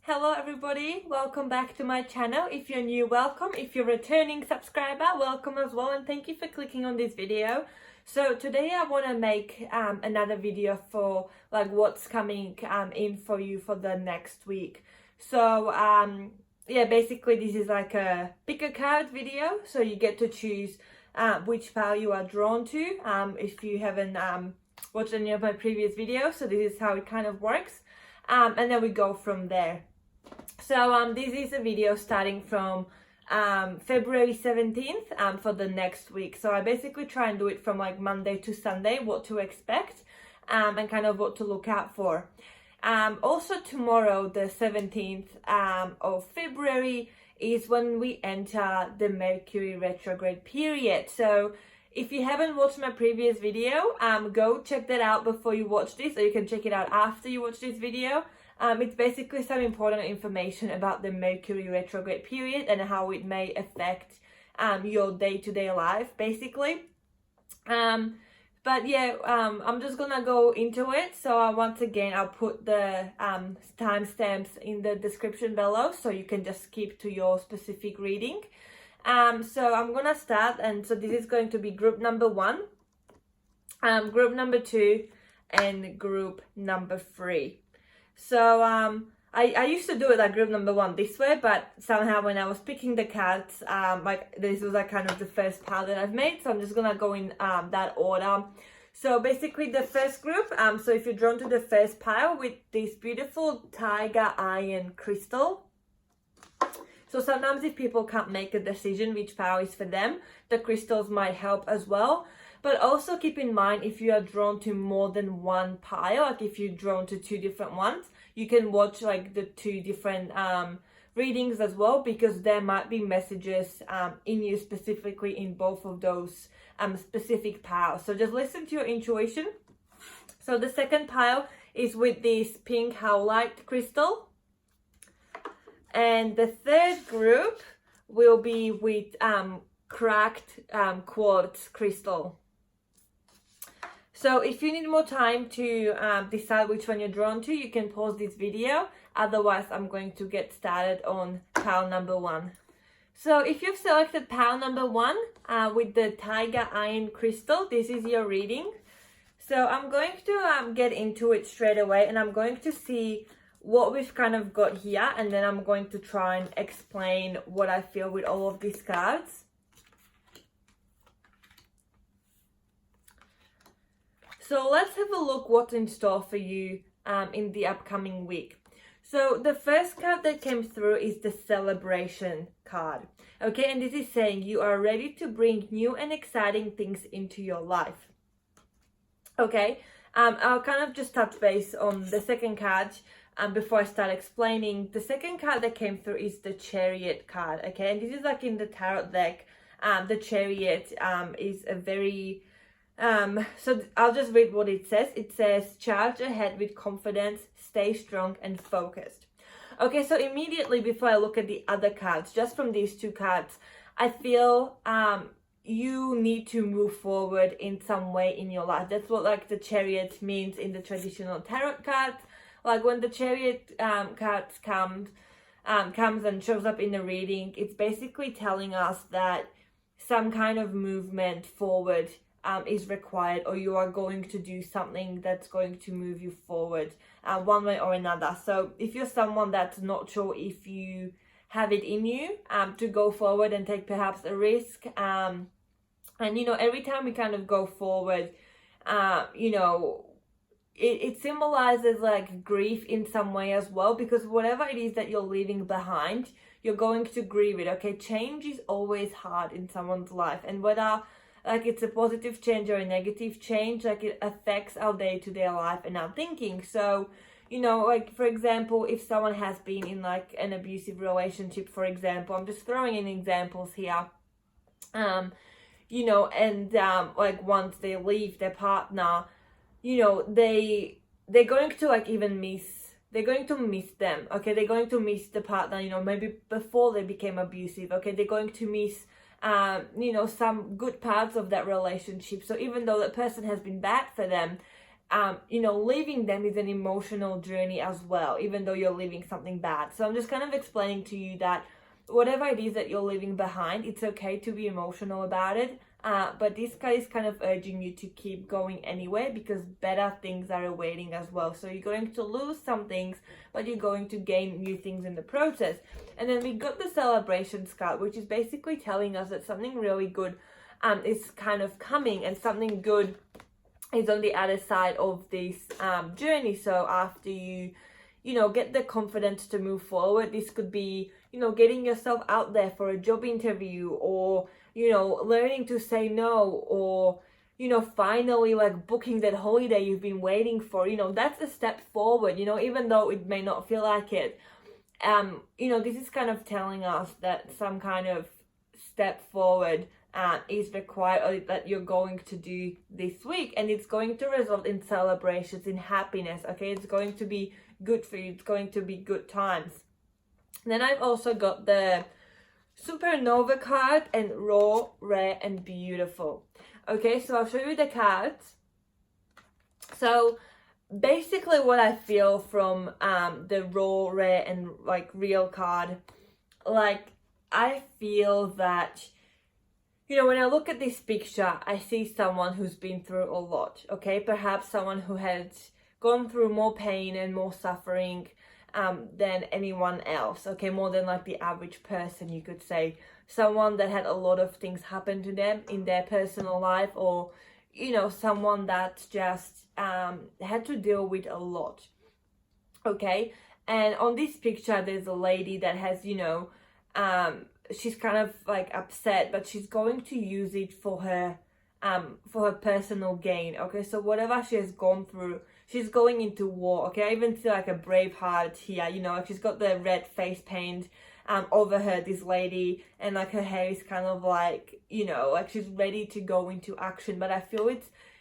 Hello everybody, welcome back to my channel. If you're new, welcome. If you're a returning subscriber, welcome as well, and thank you for clicking on this video. So today I want to make another video for like what's coming in for you for the next week. So yeah, basically this is like a pick a card video, so you get to choose which pile you are drawn to if you haven't watched any of my previous videos. So this is how it kind of works, and then we go from there. So this is a video starting from February 17th for the next week. So I basically try and do it from like Monday to Sunday, what to expect and kind of what to look out for. Also tomorrow, the 17th of February, is when we enter the Mercury retrograde period. So if you haven't watched my previous video, go check that out before you watch this, or you can check it out after you watch this video. It's basically some important information about the Mercury retrograde period and how it may affect your day-to-day life, basically. But yeah, I'm just gonna go into it. So once again, I'll put the timestamps in the description below, so you can just skip to your specific reading. So I'm gonna start, and so this is going to be group number 1, group number 2, and group number 3. So I used to do it like group number 1 this way, but somehow when I was picking the cards, like this was like kind of the first pile that I've made, so I'm just gonna go in that order. So basically the first group, so if you're drawn to the first pile with this beautiful tiger iron crystal. So sometimes if people can't make a decision which pile is for them, the crystals might help as well. But also keep in mind, if you are drawn to more than one pile, like if you're drawn to 2 different ones, you can watch like the 2 different readings as well, because there might be messages in you specifically in both of those specific piles. So just listen to your intuition. So the second pile is with this pink howlite crystal. And the third group will be with cracked quartz crystal. So if you need more time to decide which one you're drawn to, you can pause this video. Otherwise, I'm going to get started on pile number 1. So if you've selected pile number 1 with the tiger iron crystal, this is your reading. So I'm going to get into it straight away, and I'm going to see what we've kind of got here, and then I'm going to try and explain what I feel with all of these cards. So let's have a look what's in store for you in the upcoming week. So the first card that came through is the celebration card. Okay, and this is saying you are ready to bring new and exciting things into your life. Okay, I'll kind of just touch base on the second card before I start explaining. The second card that came through is the Chariot card. Okay, and this is like in the tarot deck. The Chariot is a very so I'll just read what it says. It says, charge ahead with confidence, stay strong and focused. Okay, so immediately before I look at the other cards, just from these 2 cards, I feel you need to move forward in some way in your life. That's what like the Chariot means in the traditional tarot cards. Like when the Chariot cards comes and shows up in the reading, it's basically telling us that some kind of movement forward is required, or you are going to do something that's going to move you forward one way or another. So if you're someone that's not sure if you have it in you to go forward and take perhaps a risk, and you know, every time we kind of go forward, you know, it symbolizes like grief in some way as well, because whatever it is that you're leaving behind, you're going to grieve it. Okay, change is always hard in someone's life, and whether like it's a positive change or a negative change, like it affects our day-to-day life and our thinking. So, you know, like for example, if someone has been in like an abusive relationship, for example, I'm just throwing in examples here, you know, and like once they leave their partner, you know, they're going to like even they're going to miss them. Okay, they're going to miss the partner, you know, maybe before they became abusive. Okay, they're going to miss you know, some good parts of that relationship. So even though that person has been bad for them, leaving them is an emotional journey as well, even though you're leaving something bad. So I'm just kind of explaining to you that whatever it is that you're leaving behind, it's okay to be emotional about it. But this card is kind of urging you to keep going anyway, because better things are awaiting as well. So you're going to lose some things, but you're going to gain new things in the process. And then we got the celebrations card, which is basically telling us that something really good is kind of coming, and something good is on the other side of this journey. So after you get the confidence to move forward, this could be, getting yourself out there for a job interview, or, learning to say no, or, finally like booking that holiday you've been waiting for. That's a step forward, even though it may not feel like it. This is kind of telling us that some kind of step forward is required, or that you're going to do this week, and it's going to result in celebrations, in happiness. Okay, it's going to be good for you. It's going to be good times. Then I've also got the Supernova card and Raw, Rare, and Beautiful. Okay, so I'll show you the cards. So basically what I feel from the Raw, Rare, and like Real card, like I feel that, when I look at this picture, I see someone who's been through a lot. Okay, perhaps someone who has gone through more pain and more suffering than anyone else. Okay, more than like the average person, you could say. Someone that had a lot of things happen to them in their personal life, or someone that just had to deal with a lot. Okay, and on this picture there's a lady that has, she's kind of like upset, but she's going to use it for her personal gain. Okay, so whatever she has gone through, she's going into war. Okay, I even see like a brave heart here, like she's got the red face paint over her, this lady, and like her hair is kind of like, like she's ready to go into action. But I feel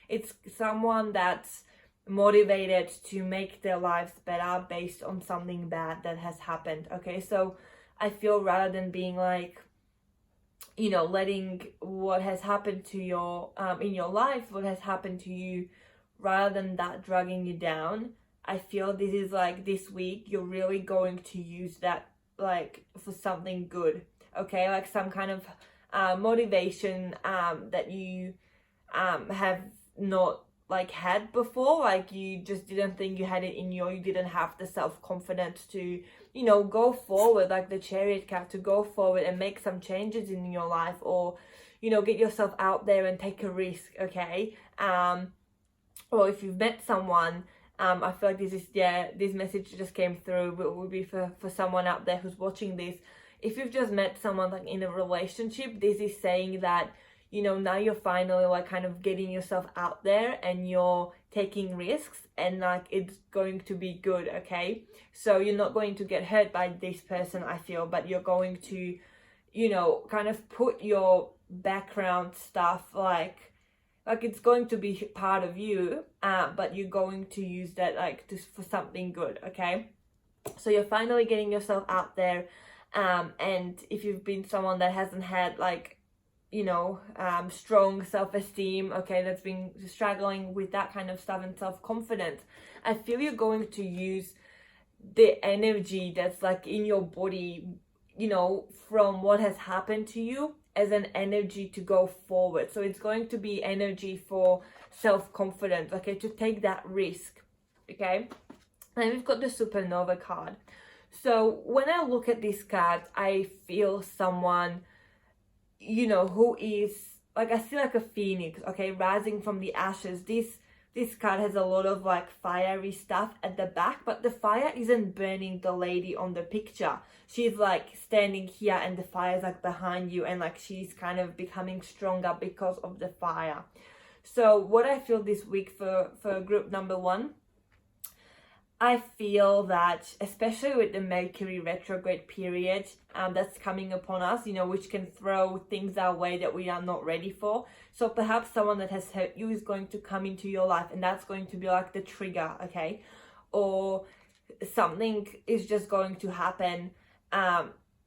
it's someone that's motivated to make their lives better based on something bad that has happened. Okay, so I feel, rather than being like, letting what has happened to your in your life, what has happened to you, rather than that dragging you down, I feel this is like, this week you're really going to use that like for something good. Okay, like some kind of motivation that you have not like had before, like you just didn't think you had it in you didn't have the self-confidence to go forward, like the Chariot card, to go forward and make some changes in your life, or get yourself out there and take a risk. Okay, or if you've met someone, I feel like this message just came through, would be for someone out there who's watching this. If you've just met someone like in a relationship, this is saying that now you're finally like kind of getting yourself out there and you're taking risks, and like it's going to be good. Okay, so you're not going to get hurt by this person, I feel, but you're going to kind of put your background stuff like it's going to be part of you, but you're going to use that like for something good. Okay, so you're finally getting yourself out there, and if you've been someone that hasn't had like strong self-esteem, okay, that's been struggling with that kind of stuff, and self-confidence, I feel you're going to use the energy that's like in your body, from what has happened to you, as an energy to go forward. So it's going to be energy for self-confidence, okay, to take that risk. Okay, and we've got the Supernova card. So when I look at this card, I feel someone who is like, I see like a phoenix, okay, rising from the ashes. This card has a lot of like fiery stuff at the back, but the fire isn't burning the lady on the picture. She's like standing here and the fire is like behind you, and like she's kind of becoming stronger because of the fire. So what I feel this week for group number 1, I feel that, especially with the Mercury retrograde period that's coming upon us, which can throw things our way that we are not ready for. So perhaps someone that has hurt you is going to come into your life, and that's going to be like the trigger, okay? Or something is just going to happen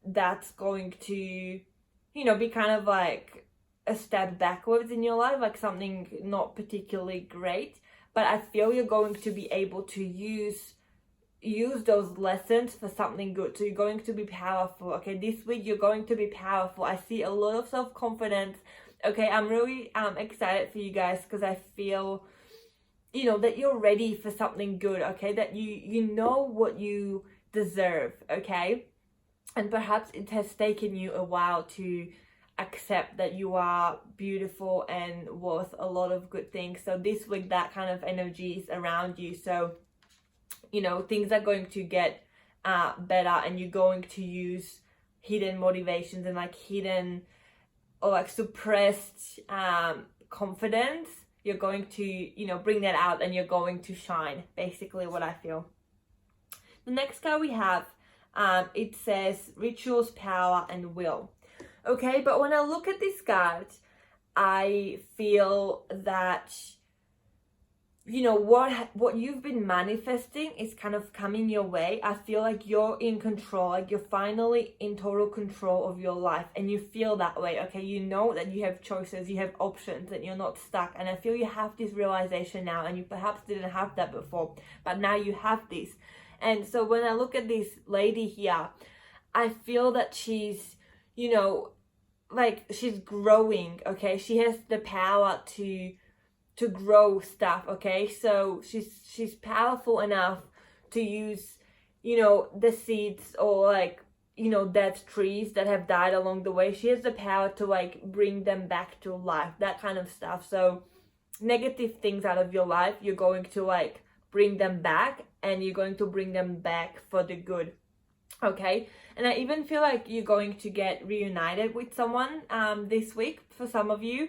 that's going to, be kind of like a step backwards in your life, like something not particularly great. but I feel you're going to be able to use those lessons for something good. So you're going to be powerful. Okay, this week you're going to be powerful. I see a lot of self-confidence. Okay, I'm really excited for you guys, because I feel, you know, that you're ready for something good. Okay, that you know what you deserve. Okay, and perhaps it has taken you a while to accept that you are beautiful and worth a lot of good things. So this week that kind of energy is around you. So, you know, things are going to get better, and you're going to use hidden motivations and like hidden or like suppressed confidence. You're going to, you know, bring that out, and you're going to shine, basically what I feel. The next card we have, it says rituals, power, and will. Okay, but when I look at this card, I feel that, you know, what you've been manifesting is kind of coming your way. I feel like you're in control, like you're finally in total control of your life, and you feel that way. Okay, you know that you have choices, you have options, and you're not stuck. And I feel you have this realization now, and you perhaps didn't have that before, but now you have this. And so when I look at this lady here, I feel that she's, you know, like she's growing. Okay, she has the power to grow stuff. Okay, so she's powerful enough to use, you know, the seeds, or like, you know, dead trees that have died along the way. She has the power to like bring them back to life, that kind of stuff. So negative things out of your life, you're going to like bring them back, and you're going to bring them back for the good. Okay, and I even feel like you're going to get reunited with someone this week for some of you.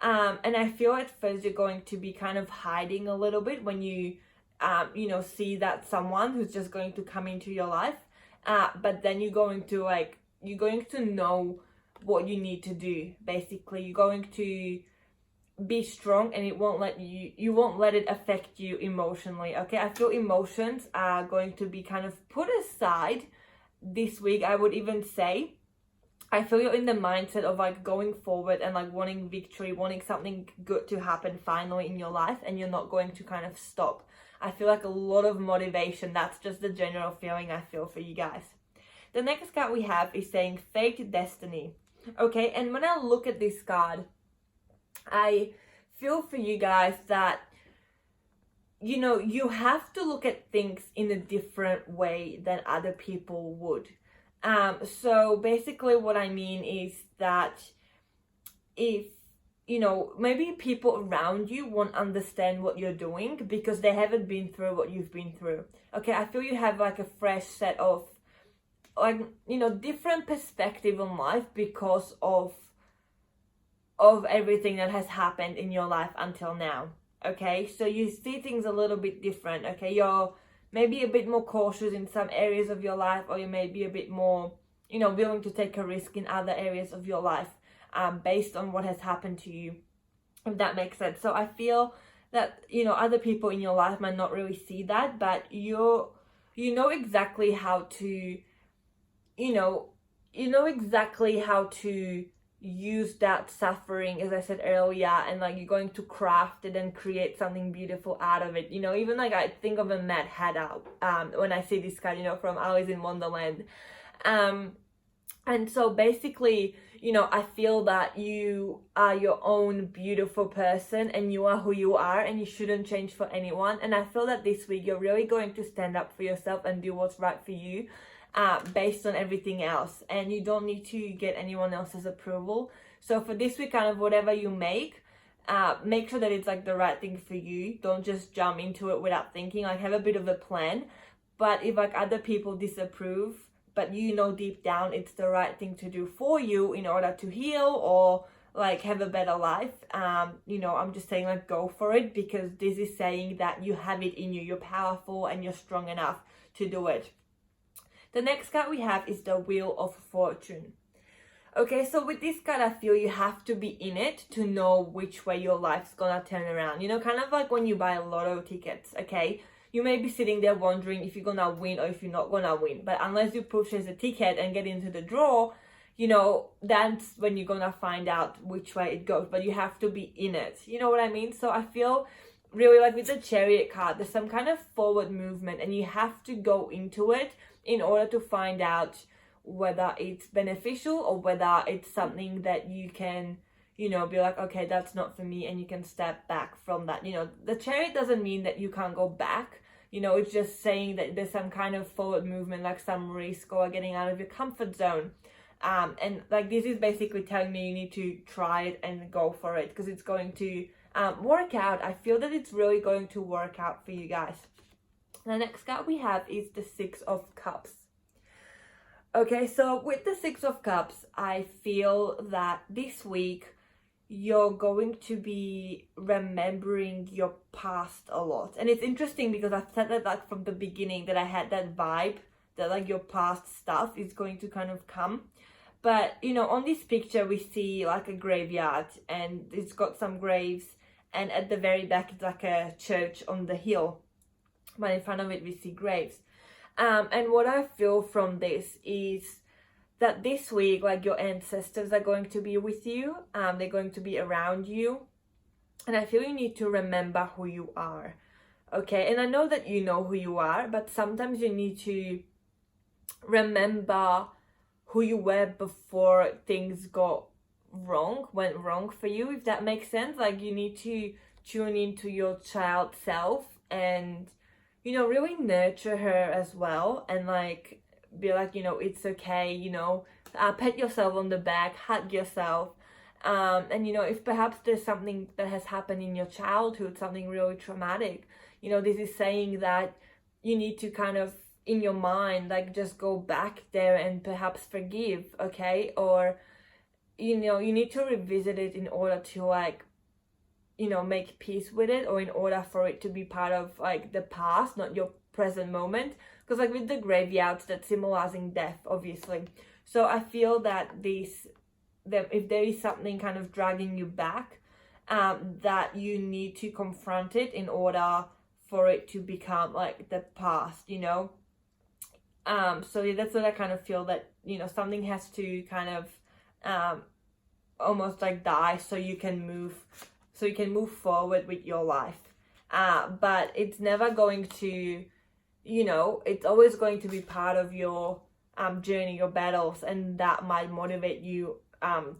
And I feel at first you're going to be kind of hiding a little bit when you, you know, see that someone who's just going to come into your life. But then you're going to know what you need to do. Basically, you're going to be strong, and you won't let it affect you emotionally. Okay, I feel emotions are going to be kind of put aside this week. I would even say, I feel you're in the mindset of like going forward and like wanting victory, wanting something good to happen finally in your life, and you're not going to kind of stop. I feel like a lot of motivation. That's just the general feeling I feel for you guys. The next card we have is saying fate, destiny. Okay, and when I look at this card, I feel for you guys that, you know, you have to look at things in a different way than other people would. So basically what I mean is that if, you know, maybe people around you won't understand what you're doing because they haven't been through what you've been through. Okay, I feel you have like a fresh set of, like, you know, different perspective on life because of everything that has happened in your life until now. Okay, so you see things a little bit different. Okay, you're maybe a bit more cautious in some areas of your life, or you may be a bit more, you know, willing to take a risk in other areas of your life, based on what has happened to you, if that makes sense. So I feel that, you know, other people in your life might not really see that, but you know exactly how to, you know exactly how to use that suffering, as I said earlier, and like you're going to craft it and create something beautiful out of it. You know, even like I think of a Mad Hatter when I see this card, you know, from Alice in Wonderland. And so basically, you know, I feel that you are your own beautiful person, and you are who you are, and you shouldn't change for anyone. And I feel that this week you're really going to stand up for yourself and do what's right for you, based on everything else, and you don't need to get anyone else's approval. So for this week, kind of whatever you make sure that it's like the right thing for you. Don't just jump into it without thinking. Like, have a bit of a plan. But if like other people disapprove, but you know deep down it's the right thing to do for you in order to heal or like have a better life, you know, I'm just saying like go for it, because this is saying that you have it in you. You're powerful and you're strong enough to do it. The next card we have is the Wheel of Fortune. Okay, so with this card, I feel you have to be in it to know which way your life's gonna turn around. You know, kind of like when you buy lotto tickets, okay? You may be sitting there wondering if you're gonna win or if you're not gonna win. But unless you purchase a ticket and get into the draw, you know, that's when you're gonna find out which way it goes. But you have to be in it. You know what I mean? So I feel really, like with the Chariot card, there's some kind of forward movement, and you have to go into it in order to find out whether it's beneficial or whether it's something that you can, you know, be like, okay, that's not for me, and you can step back from that. You know, the Chariot doesn't mean that you can't go back. You know, it's just saying that there's some kind of forward movement, like some risk or getting out of your comfort zone. And like this is basically telling me you need to try it and go for it, because it's going to work out. I feel that it's really going to work out for you guys. The next card we have is the Six of Cups. Okay, so with the Six of Cups, I feel that this week you're going to be remembering your past a lot. And it's interesting because I've said that like from the beginning, that I had that vibe that like your past stuff is going to kind of come. But, you know, on this picture we see like a graveyard, and it's got some graves, and at the very back it's like a church on the hill, but in front of it we see graves. And what I feel from this is that this week, like, your ancestors are going to be with you. They're going to be around you. And I feel you need to remember who you are. Okay, and I know that you know who you are, but sometimes you need to remember who you were before things went wrong for you, if that makes sense. Like, you need to tune into your child self and, you know, really nurture her as well, and like be like, you know, it's okay, you know, pat yourself on the back, hug yourself. And you know, if perhaps there's something that has happened in your childhood, something really traumatic, you know, this is saying that you need to kind of, in your mind, like just go back there and perhaps forgive, okay? Or, you know, you need to revisit it in order to, like, you know, make peace with it, or in order for it to be part of like the past, not your present moment. Because like with the graveyards, that's symbolizing death, obviously. So I feel that if there is something kind of dragging you back, that you need to confront it in order for it to become like the past, you know. So yeah, that's what I kind of feel, that, you know, something has to kind of almost like die so you can move forward with your life. But it's never going to, you know, it's always going to be part of your journey, your battles, and that might motivate you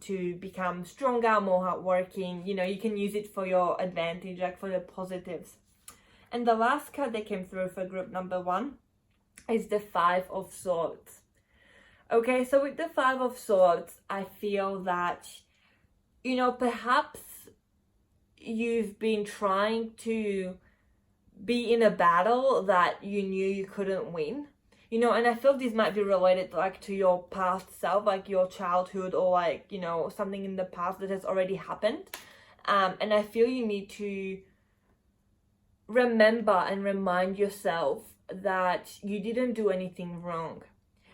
to become stronger, more hardworking. You know, you can use it for your advantage, like for the positives. And the last card that came through for group number 1 is the Five of Swords. Okay, so with the Five of Swords, I feel that, you know, perhaps you've been trying to be in a battle that you knew you couldn't win, you know, and I feel this might be related like to your past self, like your childhood, or like, you know, something in the past that has already happened. And I feel you need to remember and remind yourself that you didn't do anything wrong,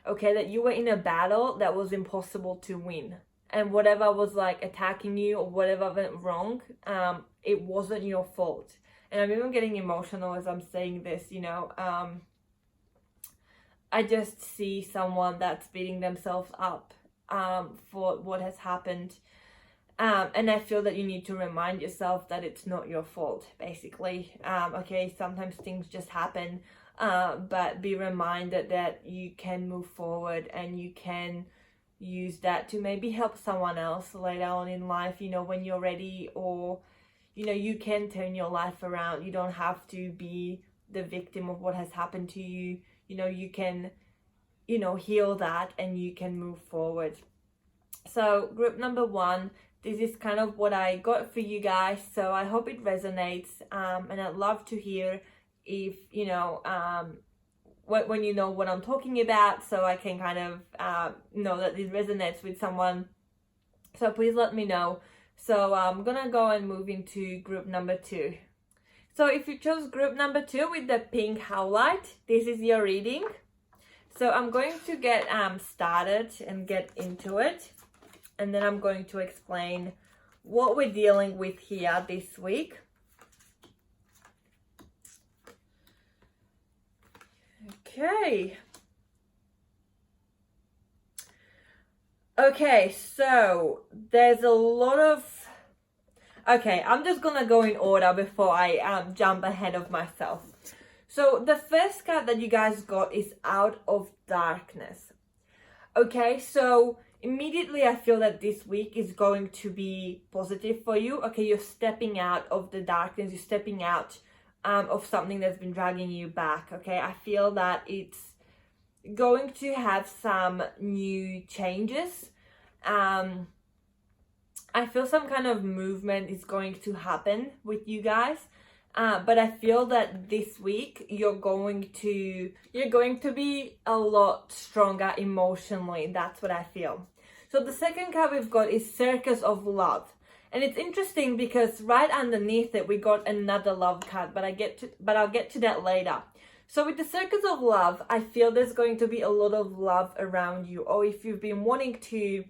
okay? That you were in a battle that was impossible to win, and whatever was like attacking you or whatever went wrong, it wasn't your fault. And I'm even getting emotional as I'm saying this, you know. I just see someone that's beating themselves up for what has happened. And I feel that you need to remind yourself that it's not your fault, basically. Okay, sometimes things just happen, but be reminded that you can move forward and you can use that to maybe help someone else later on in life, you know, when you're ready. Or, you know, you can turn your life around. You don't have to be the victim of what has happened to you. You know, you can, you know, heal that and you can move forward. So group number 1, this is kind of what I got for you guys. So I hope it resonates. And I'd love to hear if, you know, when you know what I'm talking about, so I can kind of know that it resonates with someone. So please let me know. So I'm gonna go and move into group number 2. So if you chose group number 2 with the pink highlight, this is your reading. So I'm going to get started and get into it, and then I'm going to explain what we're dealing with here this week. Okay. Okay, so there's a lot of Okay, I'm just gonna go in order before I jump ahead of myself. So the first card that you guys got is Out of Darkness. Okay, so immediately I feel that this week is going to be positive for you. Okay, you're stepping out of the darkness, you're stepping out of something that's been dragging you back. Okay, I feel that it's going to have some new changes. I feel some kind of movement is going to happen with you guys. But I feel that this week you're going to be a lot stronger emotionally. That's what I feel. So the second card we've got is Circus of Love. And it's interesting because right underneath it we got another love card, but I'll get to that later. So with the Circus of Love, I feel there's going to be a lot of love around you. Or if you've been wanting to,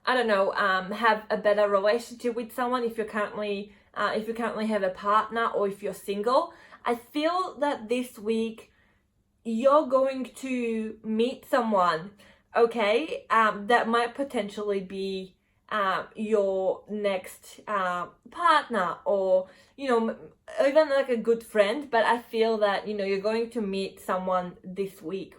I don't know, have a better relationship with someone, if you currently have a partner, or if you're single, I feel that this week you're going to meet someone, okay, that might potentially be your next partner, or, you know, even like a good friend. But I feel that, you know, you're going to meet someone this week.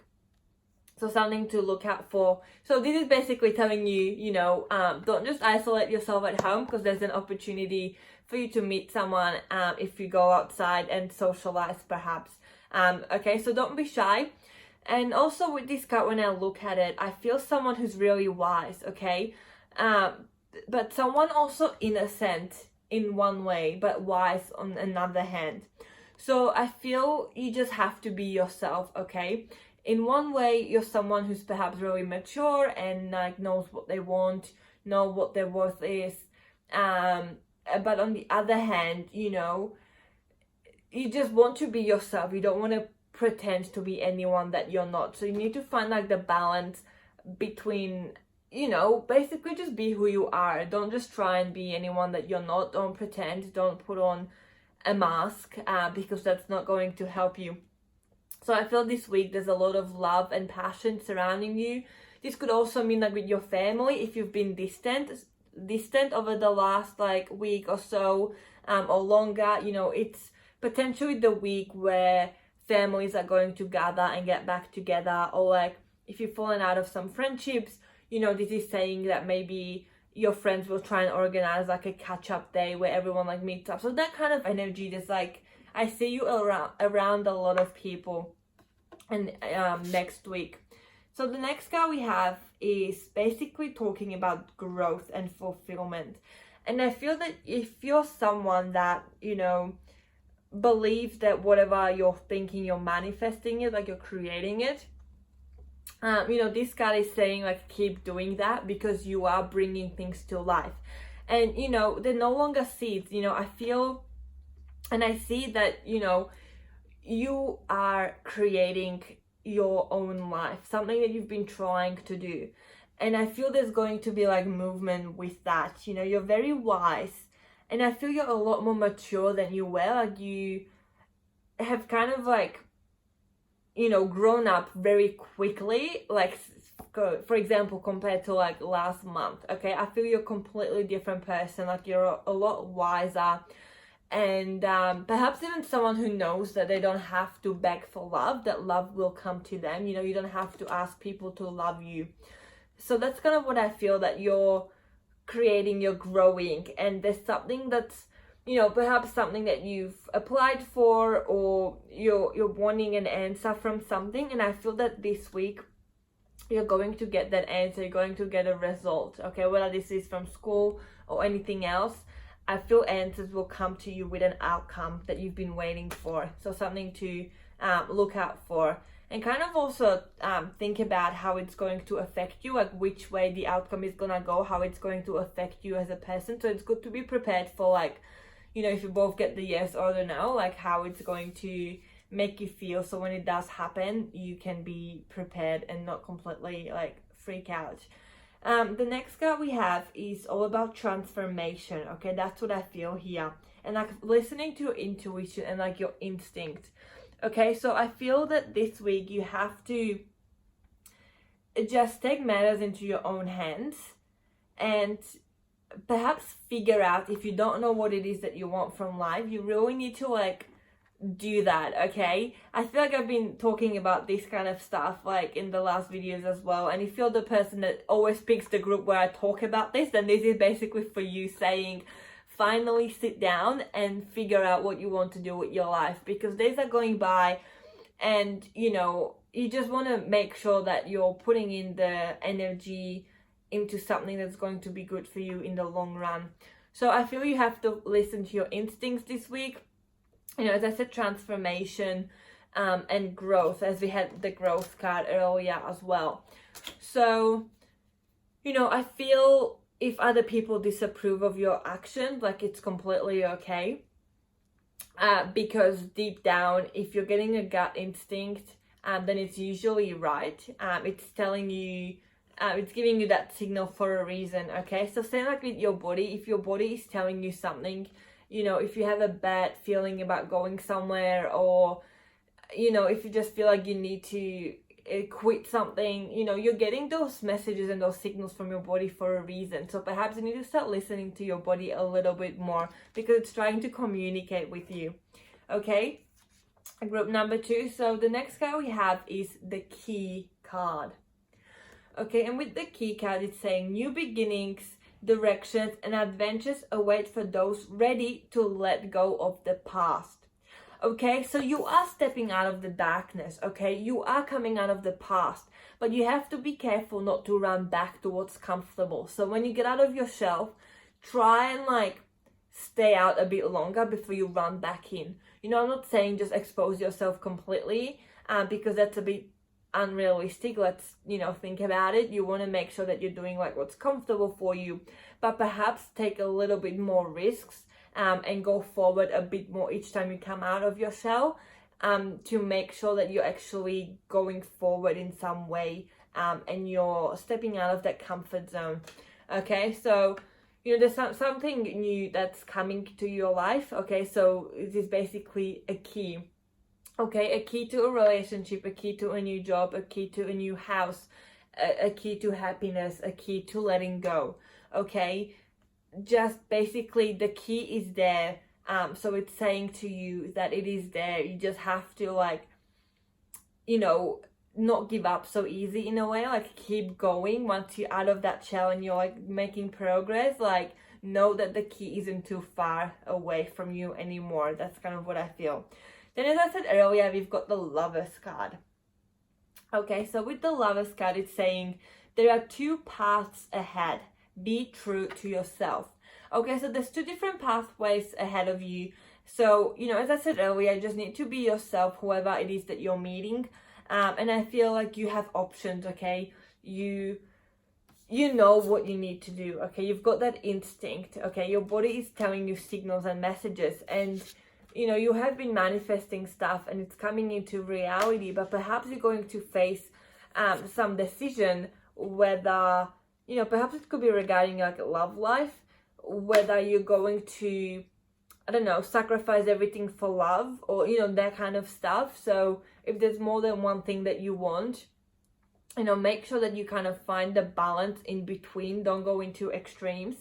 So something to look out for. So this is basically telling you, you know, don't just isolate yourself at home, because there's an opportunity for you to meet someone if you go outside and socialize perhaps. Okay, so don't be shy. And also with this card, when I look at it, I feel someone who's really wise, okay? But someone also innocent in one way, but wise on another hand. So I feel you just have to be yourself, okay? In one way, you're someone who's perhaps really mature and like knows what they want, know what their worth is. But on the other hand, you know, you just want to be yourself. You don't want to pretend to be anyone that you're not. So you need to find like the balance between, you know, basically just be who you are. Don't just try and be anyone that you're not. Don't pretend. Don't put on a mask because that's not going to help you. So I feel this week there's a lot of love and passion surrounding you. This could also mean like with your family, if you've been distant over the last like week or so, or longer, you know, it's potentially the week where families are going to gather and get back together. Or like if you've fallen out of some friendships, you know, this is saying that maybe your friends will try and organize like a catch-up day where everyone like meets up. So that kind of energy, just like I see you around a lot of people and next week. So the next card we have is basically talking about growth and fulfillment. And I feel that if you're someone that, you know, believes that whatever you're thinking, you're manifesting it, like you're creating it, you know, this card is saying like keep doing that, because you are bringing things to life. And, you know, they're no longer seeds. You know, I feel and I see that, you know, you are creating your own life, something that you've been trying to do. And I feel there's going to be like movement with that. You know, you're very wise. And I feel you're a lot more mature than you were. Like you have kind of like, you know, grown up very quickly. Like, for example, compared to like last month. Okay, I feel you're a completely different person. Like you're a lot wiser. And perhaps even someone who knows that they don't have to beg for love, that love will come to them. You know, you don't have to ask people to love you. So that's kind of what I feel, that you're creating, you're growing, and there's something that's, you know, perhaps something that you've applied for, or you're wanting an answer from something. And I feel that this week you're going to get that answer, you're going to get a result, okay, whether this is from school or anything else. I feel answers will come to you with an outcome that you've been waiting for. So something to look out for. And kind of also think about how it's going to affect you, like which way the outcome is going to go, how it's going to affect you as a person. So it's good to be prepared for, like, you know, if you both get the yes or the no, like how it's going to make you feel. So when it does happen, you can be prepared and not completely like freak out. The next card we have is all about transformation. Okay, that's what I feel here. And like listening to your intuition and like your instinct. Okay, so I feel that this week you have to just take matters into your own hands and perhaps figure out, if you don't know what it is that you want from life, you really need to like do that. Okay, I feel like I've been talking about this kind of stuff like in the last videos as well, and if you're the person that always picks the group where I talk about this, then this is basically for you, saying finally sit down and figure out what you want to do with your life, because days are going by and you know, you just want to make sure that you're putting in the energy into something that's going to be good for you in the long run. So I feel you have to listen to your instincts this week. You know, as I said, transformation and growth, as we had the growth card earlier as well. So, you know, I feel if other people disapprove of your actions, like, it's completely okay. Because deep down, if you're getting a gut instinct, then it's usually right. It's telling you, it's giving you that signal for a reason, okay? So same like with your body, if your body is telling you something, you know, if you have a bad feeling about going somewhere, or, you know, if you just feel like you need to quit something, you know, you're getting those messages and those signals from your body for a reason. So perhaps you need to start listening to your body a little bit more, because it's trying to communicate with you, okay? Group number 2. So the next card we have is the key card. Okay, and with the key card, it's saying new beginnings, directions, and adventures await for those ready to let go of the past. Okay, so you are stepping out of the darkness, okay? You are coming out of the past, but you have to be careful not to run back to what's comfortable. So when you get out of your shell, try and like stay out a bit longer before you run back in. You know, I'm not saying just expose yourself completely, because that's a bit unrealistic. Let's, you know, think about it. You want to make sure that you're doing like what's comfortable for you, but perhaps take a little bit more risks, and go forward a bit more each time you come out of your shell, to make sure that you're actually going forward in some way, and you're stepping out of that comfort zone. Okay, so, you know, there's something new that's coming to your life. Okay, so it is basically a key. Okay, a key to a relationship, a key to a new job, a key to a new house, a key to happiness, a key to letting go. Okay, just basically the key is there. So it's saying to you that it is there. You just have to, like, you know, not give up so easy in a way. Like, keep going. Once you're out of that shell and you're like making progress, like, know that the key isn't too far away from you anymore. That's kind of what I feel. Then, as I said earlier, we've got the Lovers card. Okay, so with the Lovers card, it's saying there are 2 paths ahead. Be true to yourself. Okay, so there's 2 different pathways ahead of you. So, you know, as I said earlier, you just need to be yourself, whoever it is that you're meeting. And I feel like you have options, okay? You know what you need to do, okay? You've got that instinct, okay? Your body is telling you signals and messages, and you know, you have been manifesting stuff and it's coming into reality, but perhaps you're going to face some decision, whether, you know, perhaps it could be regarding like love life, whether you're going to, I don't know, sacrifice everything for love, or, you know, that kind of stuff. So if there's more than one thing that you want, you know, make sure that you kind of find the balance in between. Don't go into extremes.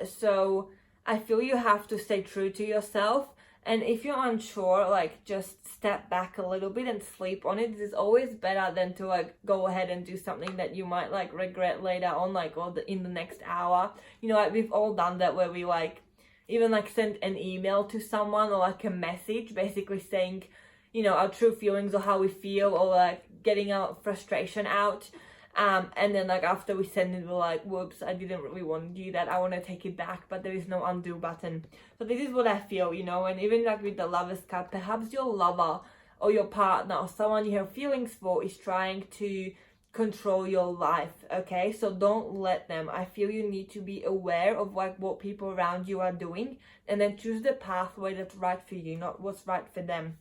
So I feel you have to stay true to yourself. And if you're unsure, like, just step back a little bit and sleep on it. This is always better than to like go ahead and do something that you might like regret later on, like, or in the next hour. You know, like, we've all done that, where we like even like sent an email to someone, or like a message basically saying, you know, our true feelings or how we feel, or like getting our frustration out. And then like after we send it, we're like, whoops, I didn't really want to do that. I want to take it back, but there is no undo button. So this is what I feel, you know. And even like with the Lovers card, perhaps your lover or your partner or someone you have feelings for is trying to control your life, okay? So don't let them. I feel you need to be aware of like what people around you are doing, and then choose the pathway that's right for you, not what's right for them.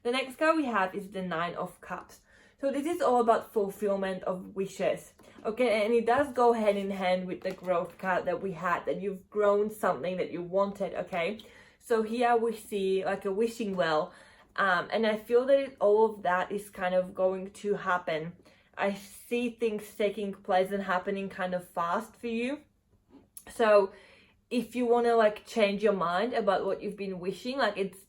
The next card we have is the 9 of Cups. So this is all about fulfillment of wishes, okay? And it does go hand in hand with the growth card that we had, that you've grown something that you wanted, okay? So here we see like a wishing well, and I feel that all of that is kind of going to happen. I see things taking place and happening kind of fast for you. So if you want to like change your mind about what you've been wishing, like it's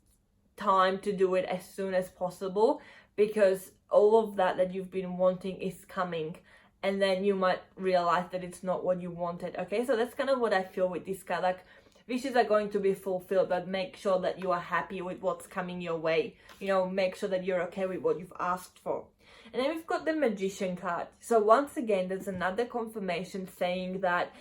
time to do it as soon as possible, because all of that you've been wanting is coming, and then you might realize that it's not what you wanted. Okay, so that's kind of what I feel with this card. Like, wishes are going to be fulfilled, but make sure that you are happy with what's coming your way. You know, make sure that you're okay with what you've asked for. And then we've got the Magician card. So once again, there's another confirmation saying that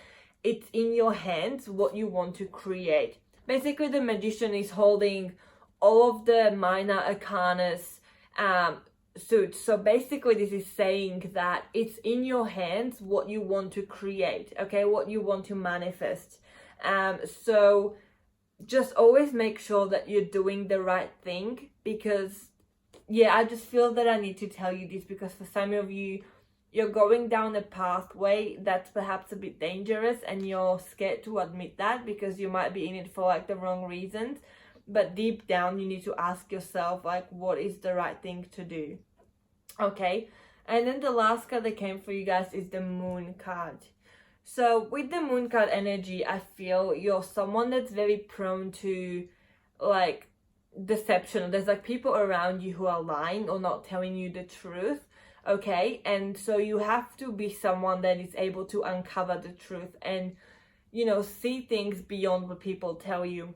it's in your hands what you want to create. Basically, the Magician is holding all of the minor arcanas suits. So basically, this is saying that it's in your hands what you want to create, okay, what you want to manifest. So just always make sure that you're doing the right thing, because yeah, I just feel that I need to tell you this, because for some of you, you're going down a pathway that's perhaps a bit dangerous, and you're scared to admit that because you might be in it for like the wrong reasons. But deep down, you need to ask yourself, like, what is the right thing to do? Okay. And then the last card that came for you guys is the Moon card. So with the Moon card energy, I feel you're someone that's very prone to like deception. There's like people around you who are lying or not telling you the truth. Okay. And so you have to be someone that is able to uncover the truth and, you know, see things beyond what people tell you.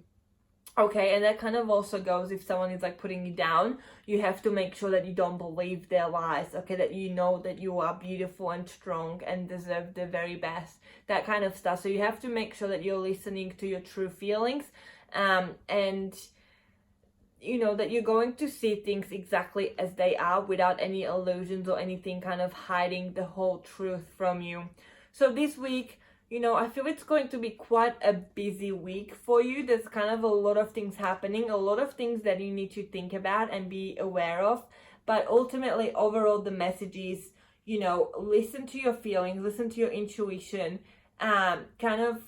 Okay, and that kind of also goes if someone is like putting you down, you have to make sure that you don't believe their lies, okay, that you know that you are beautiful and strong and deserve the very best, that kind of stuff. So you have to make sure that you're listening to your true feelings, and you know that you're going to see things exactly as they are without any illusions or anything kind of hiding the whole truth from you. So this week, you know, I feel it's going to be quite a busy week for you. There's kind of a lot of things happening, a lot of things that you need to think about and be aware of. But ultimately, overall, the message is, you know, listen to your feelings, listen to your intuition. Kind of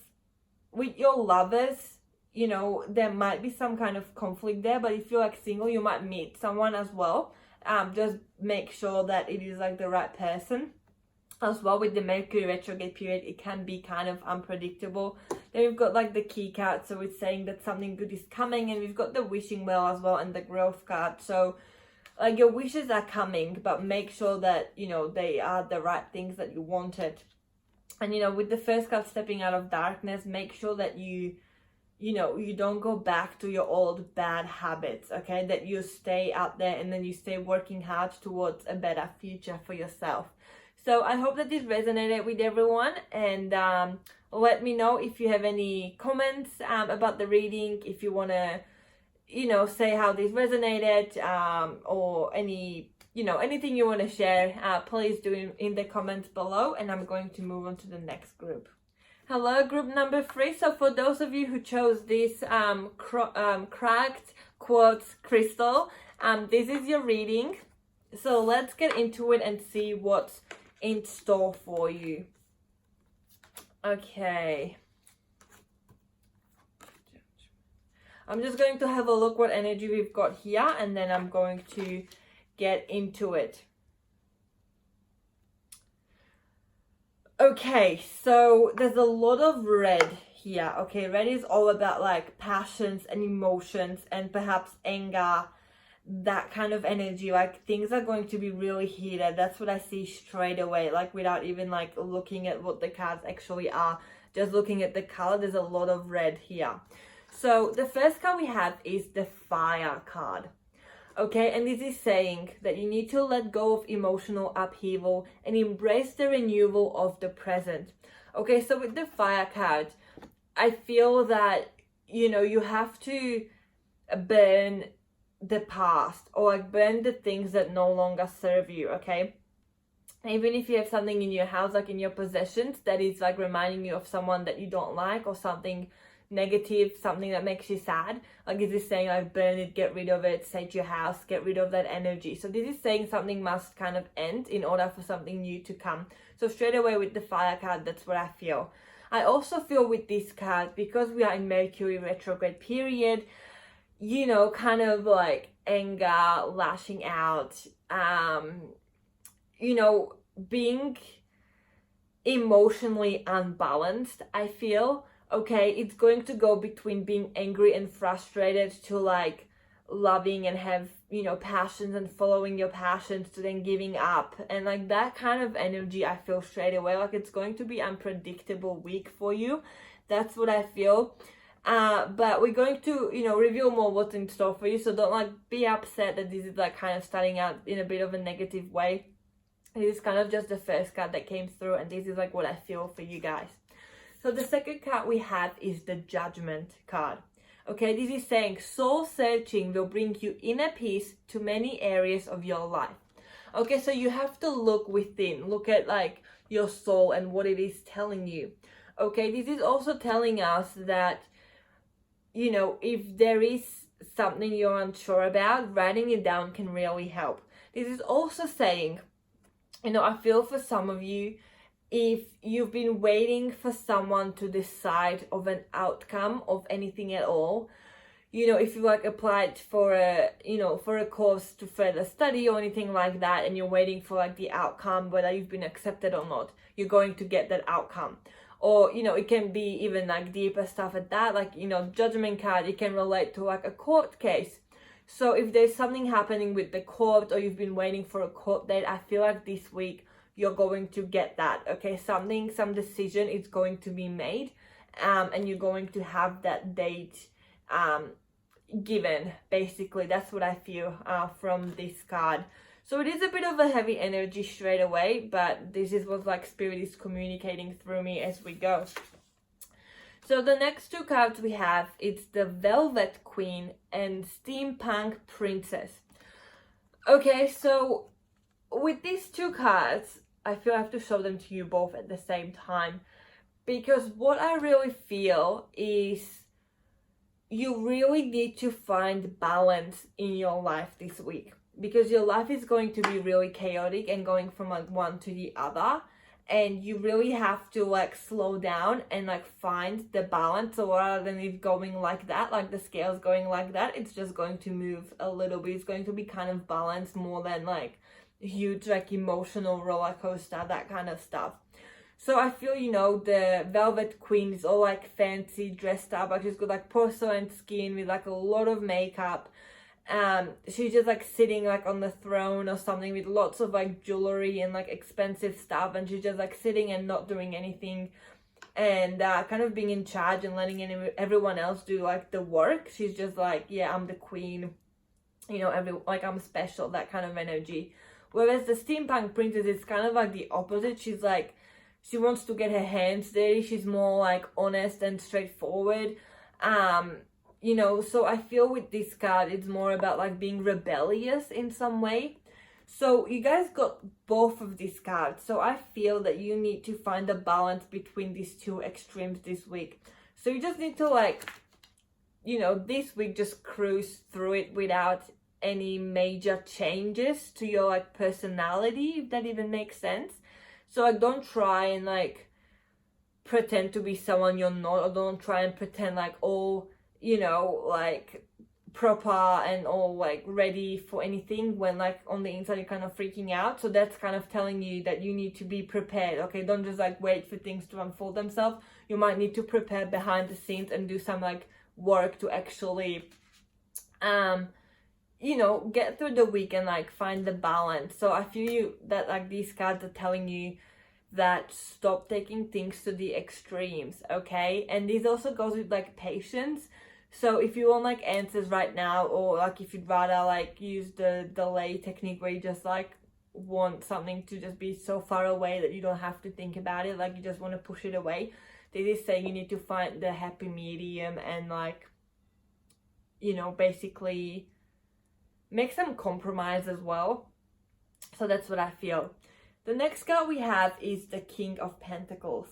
with your lovers, you know, there might be some kind of conflict there. But if you're like single, you might meet someone as well. Just make sure that it is like the right person. As well, with the Mercury retrograde period, it can be kind of unpredictable. Then we've got like the key card, so it's saying that something good is coming, and we've got the wishing well as well and the growth card. So like your wishes are coming, but make sure that, you know, they are the right things that you wanted. And, you know, with the first card, stepping out of darkness, make sure that you know, you don't go back to your old bad habits, okay? That you stay out there and then you stay working hard towards a better future for yourself. So I hope that this resonated with everyone, and let me know if you have any comments about the reading, if you want to, you know, say how this resonated, or any, you know, anything you want to share, please do in the comments below, and I'm going to move on to the next group. Hello, group number 3. So for those of you who chose this cracked quartz crystal, this is your reading. So let's get into it and see what's in store for you. Okay, I'm just going to have a look what energy we've got here, and then I'm going to get into it. Okay, so there's a lot of red here. Okay, red is all about like passions and emotions and perhaps anger, that kind of energy. Like things are going to be really heated. That's what I see straight away, like without even like looking at what the cards actually are, just looking at the color. There's a lot of red here. So the first card we have is the Fire card. Okay, and this is saying that you need to let go of emotional upheaval and embrace the renewal of the present. Okay, so with the Fire card, I feel that, you know, you have to burn the past, or like burn the things that no longer serve you. Okay, even if you have something in your house, like in your possessions, that is like reminding you of someone that you don't like, or something negative, something that makes you sad, like is this saying like burn it, get rid of it, sage your house, get rid of that energy. So this is saying something must kind of end in order for something new to come. So straight away with the Fire card, that's what I feel. I also feel with this card, because we are in Mercury retrograde period, you know, kind of like anger, lashing out, you know, being emotionally unbalanced, I feel. Okay, it's going to go between being angry and frustrated to like loving and have, you know, passions and following your passions to then giving up, and like that kind of energy I feel straight away. Like it's going to be unpredictable week for you. That's what I feel. But we're going to, you know, reveal more what's in store for you, so don't like be upset that this is like kind of starting out in a bit of a negative way. This is kind of just the first card that came through, and this is like what I feel for you guys. So the second card we have is the Judgment card. Okay, this is saying soul searching will bring you inner peace to many areas of your life. Okay, so you have to look within, look at like your soul and what it is telling you. Okay, this is also telling us that, you know, if there is something you're unsure about, writing it down can really help. This is also saying, you know, I feel for some of you, if you've been waiting for someone to decide of an outcome of anything at all, you know, if you like applied for a, you know, for a course to further study or anything like that, and you're waiting for like the outcome, whether you've been accepted or not, you're going to get that outcome. Or, you know, it can be even like deeper stuff at that, like, you know, Judgment card, it can relate to like a court case. So if there's something happening with the court, or you've been waiting for a court date, I feel like this week you're going to get that. Okay, some decision is going to be made, and you're going to have that date given. Basically, that's what I feel from this card. So it is a bit of a heavy energy straight away, but this is what like Spirit is communicating through me as we go. So the next two cards we have, it's the Velvet Queen and Steampunk Princess. Okay, so with these two cards, I feel I have to show them to you both at the same time, because what I really feel is you really need to find balance in your life this week, because your life is going to be really chaotic and going from like one to the other, and you really have to like slow down and like find the balance. So rather than it going like that, like the scales going like that, it's just going to move a little bit. It's going to be kind of balanced more than like huge like emotional roller coaster, that kind of stuff. So I feel, you know, the Velvet Queen is all like fancy dressed up, like she's got like porcelain skin with like a lot of makeup. She's just like sitting like on the throne or something with lots of like jewelry and like expensive stuff, and she's just like sitting and not doing anything, and kind of being in charge and letting everyone else do like the work. She's just like, yeah, I'm the queen, you know, like I'm special, that kind of energy. Whereas the Steampunk Princess is kind of like the opposite. She's like, she wants to get her hands dirty. She's more like honest and straightforward. You know, so I feel with this card, it's more about like being rebellious in some way. So you guys got both of these cards. So I feel that you need to find a balance between these two extremes this week. So you just need to like, you know, this week just cruise through it without any major changes to your like personality, if that even makes sense. So like don't try and like pretend to be someone you're not, or don't try and pretend like all, you know, like proper and all like ready for anything when like on the inside you're kind of freaking out. So that's kind of telling you that you need to be prepared. Okay, don't just like wait for things to unfold themselves. You might need to prepare behind the scenes and do some like work to actually you know, get through the week and like find the balance. So I feel you that like these cards are telling you that stop taking things to the extremes. Okay, and this also goes with like patience. So if you want like answers right now, or like if you'd rather like use the delay technique where you just like want something to just be so far away that you don't have to think about it, like you just want to push it away, this is saying you need to find the happy medium and like, you know, basically make some compromise as well. So that's what I feel. The next card we have is the King of Pentacles,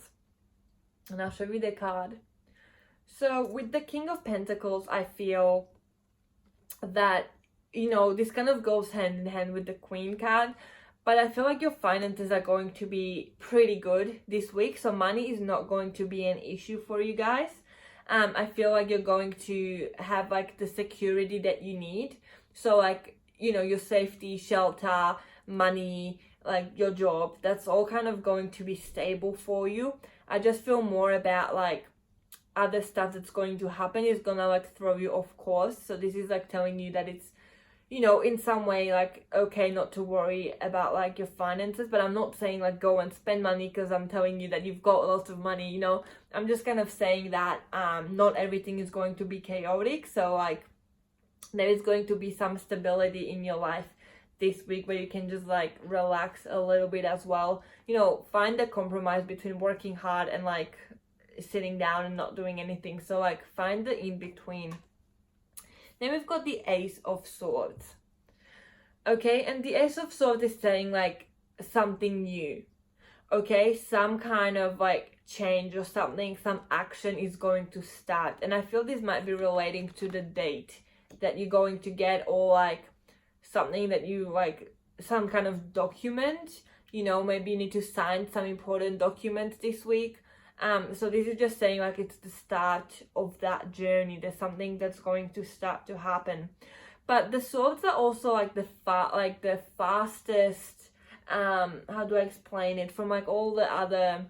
and I'll show you the card. So with the King of Pentacles, I feel that, you know, this kind of goes hand in hand with the Queen card, but I feel like your finances are going to be pretty good this week. So money is not going to be an issue for you guys. I feel like you're going to have like the security that you need. So like, you know, your safety, shelter, money, like your job, that's all kind of going to be stable for you. I just feel more about like other stuff that's going to happen is gonna like throw you off course. So this is like telling you that it's, you know, in some way like okay not to worry about like your finances, but I'm not saying like go and spend money because I'm telling you that you've got lots of money, you know. I'm just kind of saying that not everything is going to be chaotic. So like there is going to be some stability in your life this week where you can just like relax a little bit as well, you know, find a compromise between working hard and like sitting down and not doing anything. So like find the in between. Then we've got the Ace of Swords. Okay, and the Ace of Swords is saying like something new. Okay, some kind of like change or something, some action is going to start. And I feel this might be relating to the date that you're going to get, or like something that you like, some kind of document, you know, maybe you need to sign some important documents this week. So this is just saying like it's the start of that journey. There's something that's going to start to happen. But the swords are also like the fastest, how do I explain it, from like all the other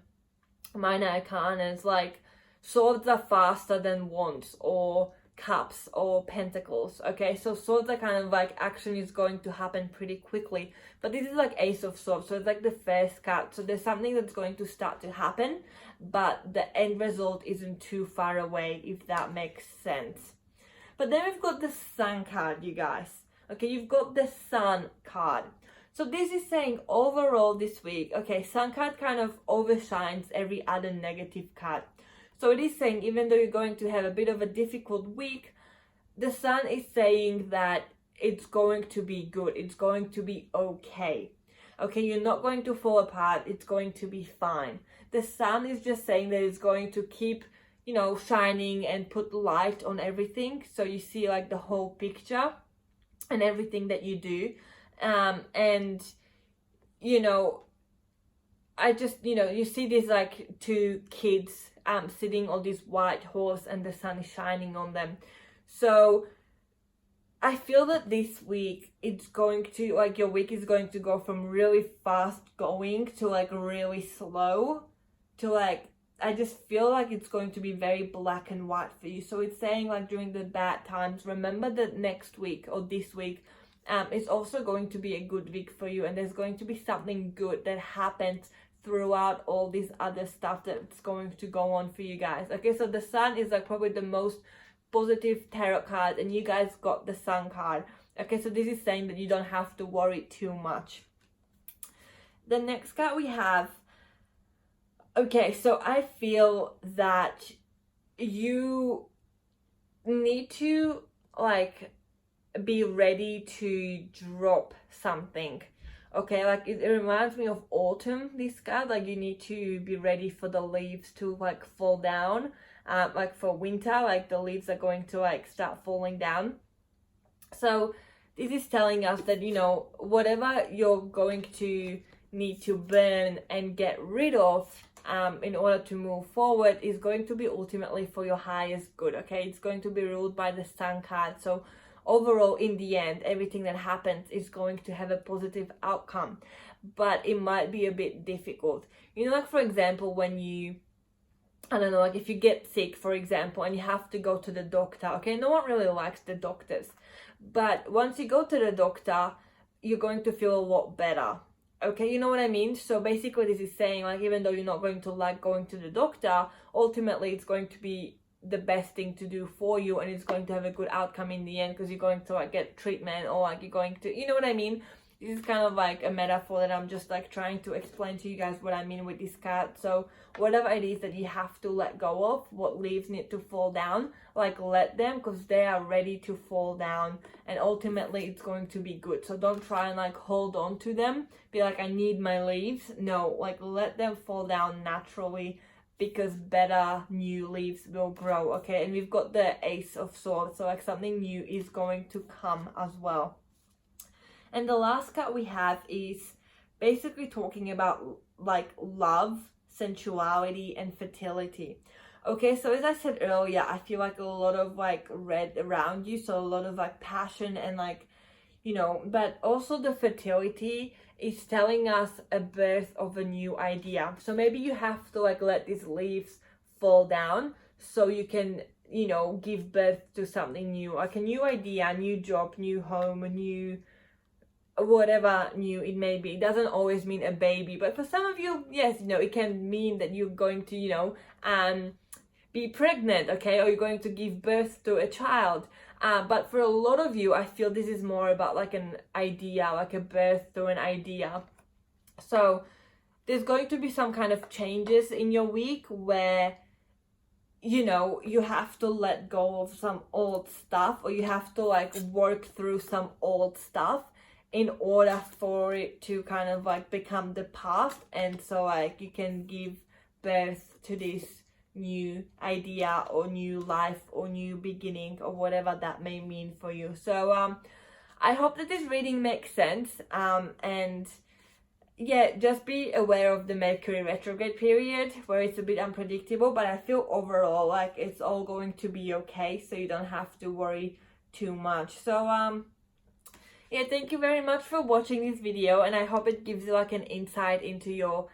minor arcanas. Like swords are faster than wands or cups or pentacles. Okay, so swords are kind of like action is going to happen pretty quickly, but this is like Ace of Swords, so it's like the first card. So there's something that's going to start to happen, but the end result isn't too far away, if that makes sense. But then we've got the Sun card, you guys. Okay, you've got the Sun card. So this is saying overall this week, okay, Sun card kind of overshines every other negative card. So it is saying even though you're going to have a bit of a difficult week, the Sun is saying that it's going to be good. It's going to be okay. Okay, you're not going to fall apart. It's going to be fine. The Sun is just saying that it's going to keep, you know, shining and put light on everything. So you see like the whole picture and everything that you do. And, you know, I just, you know, you see these like two kids sitting on this white horse and the sun is shining on them. So I feel that this week it's going to, like, your week is going to go from really fast going to like really slow to like, I just feel like it's going to be very black and white for you. So it's saying like during the bad times, remember that next week or this week is also going to be a good week for you, and there's going to be something good that happens throughout all this other stuff that's going to go on for you guys. Okay, so the Sun is like probably the most positive tarot card, and you guys got the Sun card. Okay, so this is saying that you don't have to worry too much. The next card we have, okay, so I feel that you need to like be ready to drop something. Okay, like it reminds me of autumn, this card. Like you need to be ready for the leaves to like fall down. Like for winter, like the leaves are going to like start falling down. So this is telling us that, you know, whatever you're going to need to burn and get rid of in order to move forward is going to be ultimately for your highest good. Okay, it's going to be ruled by the Sun card. So overall, in the end, everything that happens is going to have a positive outcome, but it might be a bit difficult. You know, like for example, when you, I don't know, like if you get sick, for example, and you have to go to the doctor, okay, no one really likes the doctors, but once you go to the doctor, you're going to feel a lot better. Okay, you know what I mean? So basically this is saying like even though you're not going to like going to the doctor, ultimately it's going to be the best thing to do for you, and it's going to have a good outcome in the end because you're going to like get treatment, or like you're going to, you know what I mean? This is kind of like a metaphor that I'm just like trying to explain to you guys what I mean with this card. So whatever it is that you have to let go of, what leaves need to fall down, like let them, because they are ready to fall down, and ultimately it's going to be good. So don't try and like hold on to them, be like I need my leaves. No, like let them fall down naturally, because better new leaves will grow. Okay, and we've got the Ace of Swords, so like something new is going to come as well. And the last card we have is basically talking about like love, sensuality, and fertility. Okay, so as I said earlier, I feel like a lot of like red around you, so a lot of like passion and like, you know, but also the fertility is telling us a birth of a new idea. So maybe you have to like let these leaves fall down so you can, you know, give birth to something new, like a new idea, a new job, new home, a new whatever new it may be. It doesn't always mean a baby, but for some of you, yes, you know, it can mean that you're going to, you know, be pregnant, okay, or you're going to give birth to a child. But for a lot of you, I feel this is more about like an idea, like a birth to an idea. So there's going to be some kind of changes in your week where, you know, you have to let go of some old stuff, or you have to like work through some old stuff in order for it to kind of like become the past, and so like you can give birth to this new idea or new life or new beginning or whatever that may mean for you. So I hope that this reading makes sense, and yeah, just be aware of the Mercury retrograde period where it's a bit unpredictable, but I feel overall like it's all going to be okay, so you don't have to worry too much. So yeah, thank you very much for watching this video, and I hope it gives you like an insight into your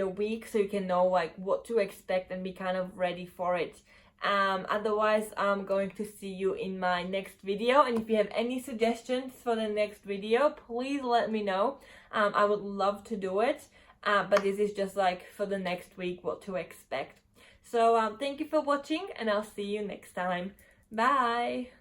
week, so you can know like what to expect and be kind of ready for it. Otherwise, I'm going to see you in my next video, and if you have any suggestions for the next video, please let me know. I would love to do it, but this is just like for the next week what to expect. So thank you for watching, and I'll see you next time. Bye.